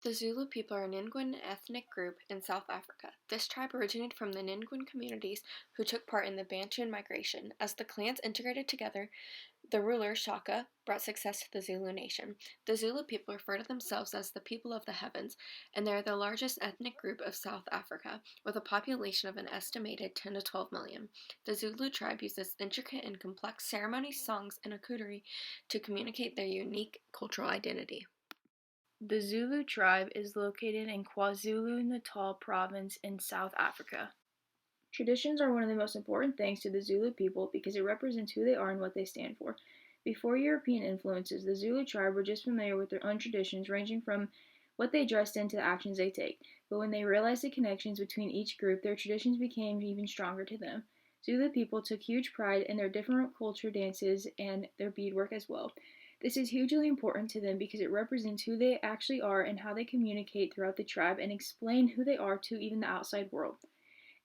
The Zulu people are a Nguyen ethnic group in South Africa. This tribe originated from the Nguyen communities who took part in the Bantu migration. As the clans integrated together, the ruler, Shaka, brought success to the Zulu nation. The Zulu people refer to themselves as the people of the heavens, and they are the largest ethnic group of South Africa, with a population of an estimated 10 to 12 million. The Zulu tribe uses intricate and complex ceremonies, songs, and accoutrements to communicate their unique cultural identity. The Zulu tribe is located in KwaZulu-Natal province in South Africa. Traditions are one of the most important things to the Zulu people because it represents who they are and what they stand for. Before European influences, the Zulu tribe were just familiar with their own traditions, ranging from what they dressed in to the actions they take. But when they realized the connections between each group, their traditions became even stronger to them. Zulu people took huge pride in their different culture dances and their beadwork as well. This is hugely important to them because it represents who they actually are and how they communicate throughout the tribe and explain who they are to even the outside world.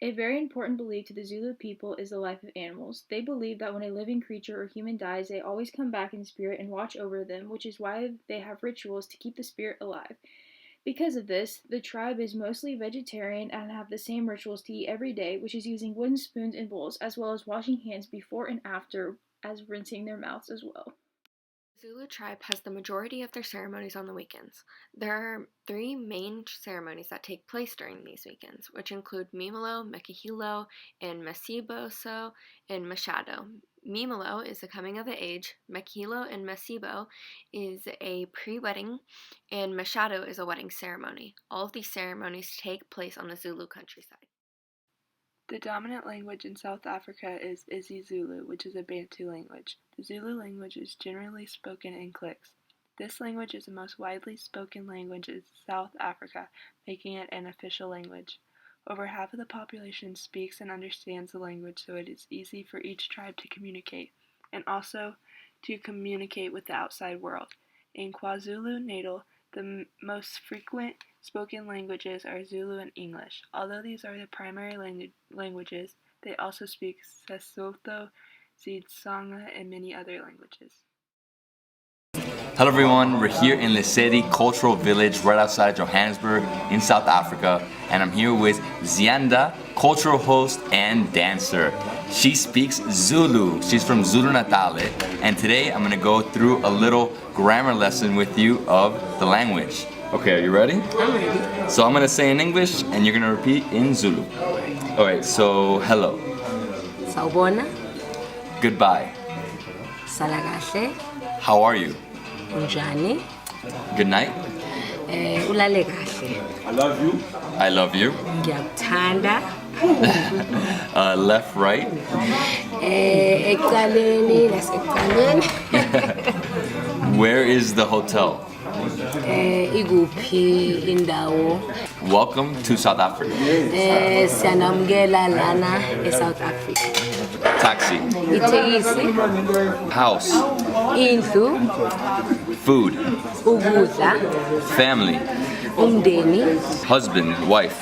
A very important belief to the Zulu people is the life of animals. They believe that when a living creature or human dies, they always come back in spirit and watch over them, which is why they have rituals to keep the spirit alive. Because of this, the tribe is mostly vegetarian and have the same rituals to eat every day, which is using wooden spoons and bowls, as well as washing hands before and after, as rinsing their mouths as well. The Zulu tribe has the majority of their ceremonies on the weekends. There are three main ceremonies that take place during these weekends, which include Mimolo, Mekahilo, and Masiboso and Mashado. Mimolo is the coming of age, Mekahilo and Masibo is a pre-wedding, and Mashado is a wedding ceremony. All of these ceremonies take place on the Zulu countryside. The dominant language in South Africa is isiZulu, which is a Bantu language. The Zulu language is generally spoken in cliques. This language is the most widely spoken language in South Africa, making it an official language. Over half of the population speaks and understands the language, so it is easy for each tribe to communicate, and also to communicate with the outside world. In KwaZulu-Natal, the most frequent spoken languages are Zulu and English. Although these are the primary languages, they also speak Sesotho, Xitsonga, and many other languages. Hello everyone, we're here in Lesedi Cultural Village right outside Johannesburg in South Africa, and I'm here with Zianda, cultural host and dancer. She speaks Zulu. She's from Zulu Natal, and today I'm going to go through a little grammar lesson with you of the language. Okay, are you ready? I'm ready. So I'm going to say in English and you're going to repeat in Zulu. Alright, so hello. Sawubona. Goodbye. Sala kahle. How are you? Unjani? Good night. Ulale kahle. I love you. I love you. Ngiyakuthanda. Left, right. Ekuqaleni nasekuqaleni. Where is the hotel? Ikuphi indawo? Welcome to South Africa. Siyanamukela lana eSouth Africa. Taxi. Itekisi, House. indlu, Food. ukudla, Family. umndeni, Husband. Wife.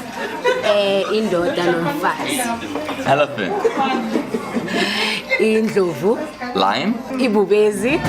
indoda nomfazi, Elephant. indlovu, Lion. ibubezi.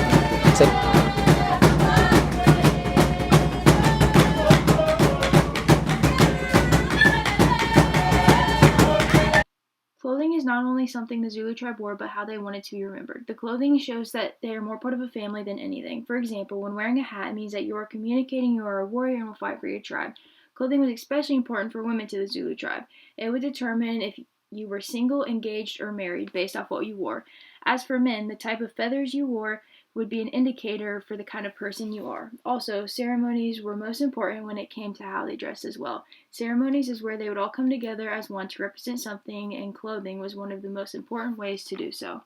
Clothing is not only something the Zulu tribe wore, but how they wanted to be remembered. The clothing shows that they are more part of a family than anything. For example, when wearing a hat, it means that you are communicating you are a warrior and will fight for your tribe. Clothing was especially important for women to the Zulu tribe. It would determine if you were single, engaged, or married based off what you wore. As for men, the type of feathers you wore would be an indicator for the kind of person you are. Also, ceremonies were most important when it came to how they dressed as well. Ceremonies is where they would all come together as one to represent something, and clothing was one of the most important ways to do so.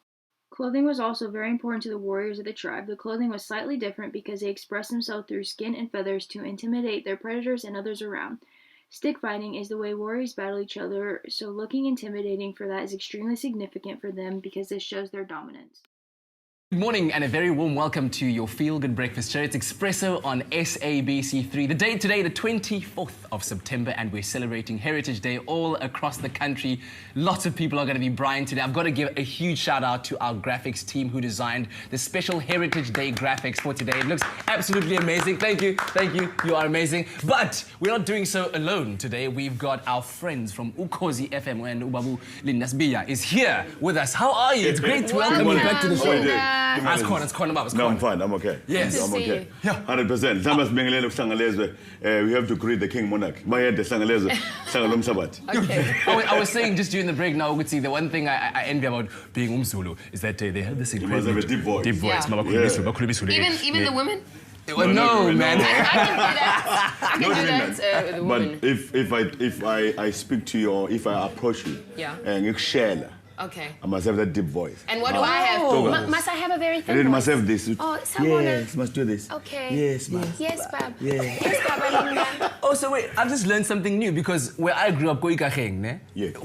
Clothing was also very important to the warriors of the tribe. The clothing was slightly different because they expressed themselves through skin and feathers to intimidate their predators and others around. Stick fighting is the way warriors battle each other, so looking intimidating for that is extremely significant for them because this shows their dominance. Good morning and a very warm welcome to your Feel Good Breakfast show. It's Espresso on SABC3. The date today, the 24th of September, and we're celebrating Heritage Day all across the country. Lots of people are going to be brine today. I've got to give a huge shout out to our graphics team who designed the special Heritage Day graphics for today. It looks absolutely amazing. Thank you. You are amazing. But we're not doing so alone today. We've got our friends from Ukhozi FM, and Ubabu Lindasbiya is here with us. How are you? It's great to welcome you back to the show. It's No, I'm fine. I'm okay. Yes. I'm okay. Yeah. 100%. We have to greet the King Monarch. Okay. I was saying just during the break now, see the one thing I envy about being Umzulu is that they have this incredible have a deep voice. Yeah. Even the women? Well, no, man. I can do that. The women. But if I speak to you or if I approach you, and share, Okay. I must have that deep voice. And what do I have? Must I have a very thin And then voice? must have this. Oh, someone. Yes, must do this. Okay. Yes, ma'am. Yes, Bab. Yeah. Yes, Bab. Oh, so wait, I've just learned something new because where I grew up, ne? Yeah. So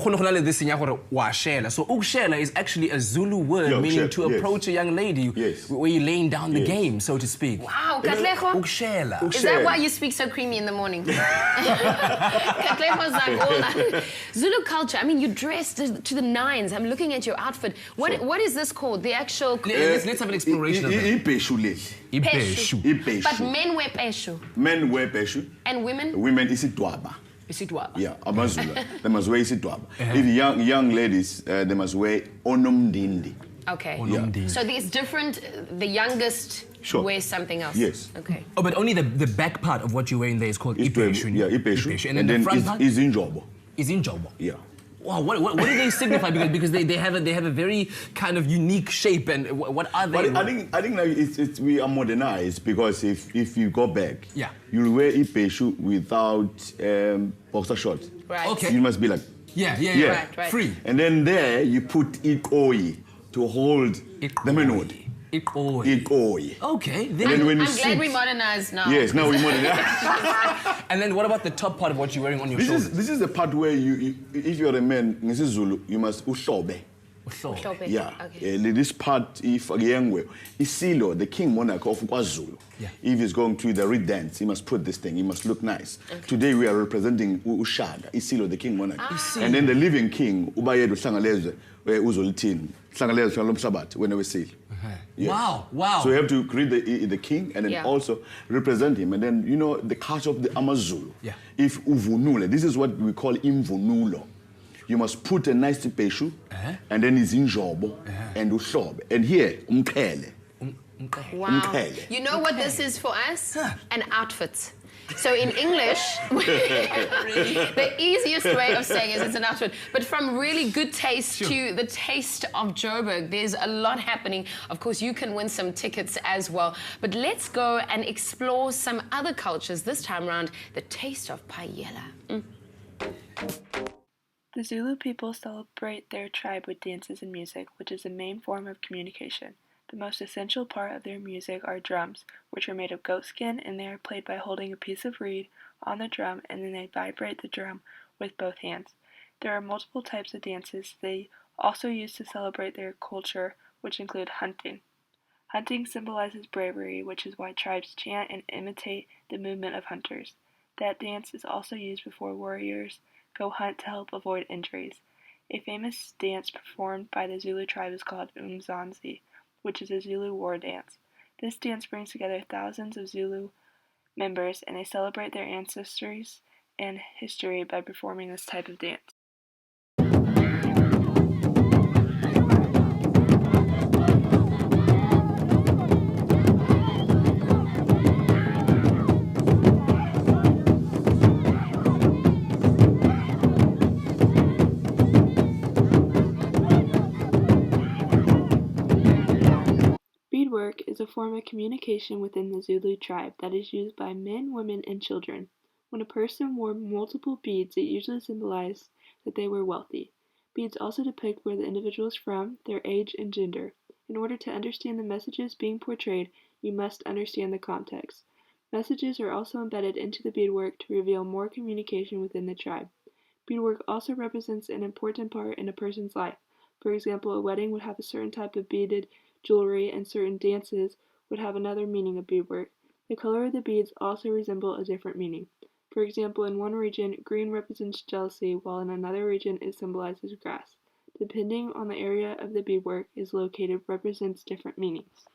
ukshela is actually a Zulu word Yeah, meaning ukshela, to approach a young lady where you're laying down the game, so to speak. Wow, Katlego. Ukshela. Is that why you speak so creamy in the morning? Katlego's like all that. Zulu culture, I mean, you dressed to the nines. I'm looking at your outfit. What is this called? The actual... Let's have an exploration of that. Ipeshu. But men wear peshu. Men wear peshu. And women? Women isidwaba. Isidwaba. Yeah, amazulu. They must wear isidwaba. If young ladies, they must wear onomdindi. Okay. Yeah. So there's different... The youngest wears something else. Yes. Okay. Oh, but only the back part of what you're wearing there is called ipeshu. Yeah, ipeshu. And then the front part is injobo. Is injobo. Yeah. Wow, what do they signify? Because they have a very kind of unique shape, and what are they? But I think like we are modernized because if you go back, you'll wear ipeshu without boxer shorts. Right. Okay. You must be like Right. Free. And then there you put ikoi to hold the manhood. Ikoi. Okay. Then when you I'm glad we modernized now. Yes, now we modernize. And then what about the top part of what you're wearing on your shoulders? This is the part where you if you're a man, in Zulu, you must ushobe. Yeah. Okay. This part, if Yengwe, Isilo, the king monarch of KwaZulu, if he's going to the reed dance, he must put this thing, he must look nice. Okay. Today we are representing Ushaga, Isilo, the king monarch. And then the living king, Ubayedu Sangalezwe, Uzolitin, Sangalezwe Shalom Sabat, when we seal. Yes. Wow. So you have to create the king and then also represent him. And then, the culture of the Amazulu. Yeah. If uvunule, this is what we call imvunulo. You must put a nice peshu, and then it's injobo and ushobe. And here, umkele. Wow. You know what this is for us? An outfit. So in English, the easiest way of saying it is it's an outfit. But from really good taste to the taste of Joburg, there's a lot happening. Of course, you can win some tickets as well. But let's go and explore some other cultures. This time around, the taste of paella. The Zulu people celebrate their tribe with dances and music, which is the main form of communication. The most essential part of their music are drums, which are made of goat skin, and they are played by holding a piece of reed on the drum, and then they vibrate the drum with both hands. There are multiple types of dances they also use to celebrate their culture, which include hunting. Hunting symbolizes bravery, which is why tribes chant and imitate the movement of hunters. That dance is also used before warriors go hunt to help avoid injuries. A famous dance performed by the Zulu tribe is called Umzansi, which is a Zulu war dance. This dance brings together thousands of Zulu members, and they celebrate their ancestors and history by performing this type of dance. Beadwork is a form of communication within the Zulu tribe that is used by men, women, and children. When a person wore multiple beads, it usually symbolized that they were wealthy. Beads also depict where the individual is from, their age, and gender. In order to understand the messages being portrayed, you must understand the context. Messages are also embedded into the beadwork to reveal more communication within the tribe. Beadwork also represents an important part in a person's life. For example, a wedding would have a certain type of beaded jewelry, and certain dances would have another meaning of beadwork. The color of the beads also resemble a different meaning. For example, in one region, green represents jealousy, while in another region it symbolizes grass. Depending on the area of the beadwork is located represents different meanings.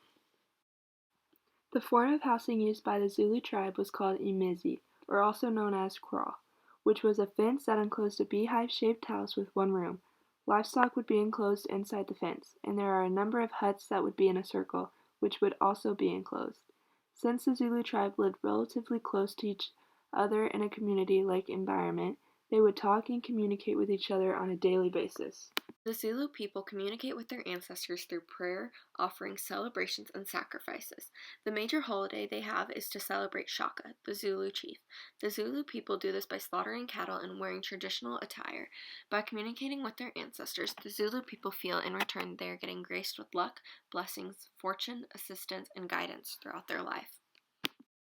The form of housing used by the Zulu tribe was called imizi, or also known as kraal, which was a fence that enclosed a beehive-shaped house with one room. Livestock would be enclosed inside the fence, and there are a number of huts that would be in a circle, which would also be enclosed. Since the Zulu tribe lived relatively close to each other in a community-like environment, they would talk and communicate with each other on a daily basis. The Zulu people communicate with their ancestors through prayer, offerings, celebrations, and sacrifices. The major holiday they have is to celebrate Shaka, the Zulu chief. The Zulu people do this by slaughtering cattle and wearing traditional attire. By communicating with their ancestors, the Zulu people feel in return they are getting graced with luck, blessings, fortune, assistance, and guidance throughout their life.